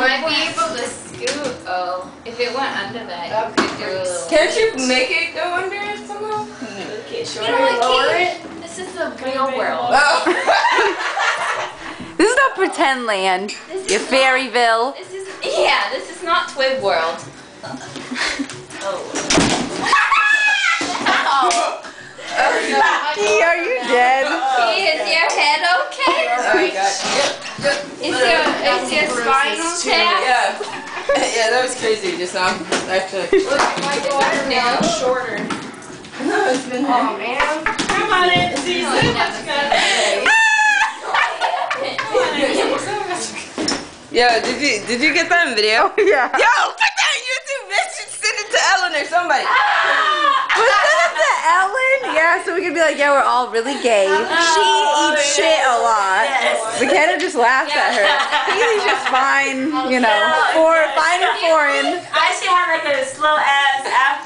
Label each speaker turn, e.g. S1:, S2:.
S1: might be able to scoot. Oh, if it went under that, you could do it.
S2: Can't you make it go under it somehow?
S1: Okay, sure. Lower it. This is the real world.
S2: Oh.
S3: This is not pretend land. Your Fairyville.
S1: This is this is not Twib World. Oh.
S3: Are you dead?
S1: Is your head okay?
S2: Oh my god. Yep.
S1: Is your spinal tap?
S2: Yeah. Yeah, that was crazy just now. Actually.
S1: Look, my daughter now shorter.
S2: No, it's been
S1: Oh man.
S4: Come on in, Susan. Let's go.
S2: Yo, did you get that in video?
S3: Yeah.
S2: Yo, put that on YouTube, bitch. Send it to Ellen or somebody.
S3: Was that to Ellen? Yeah, so we could be like, yeah, we're all really gay. She eats shit a lot.
S4: Yes.
S3: McKenna just laughs at her. He's just fine, you know, fine and foreign.
S4: I should have like a slow ass after.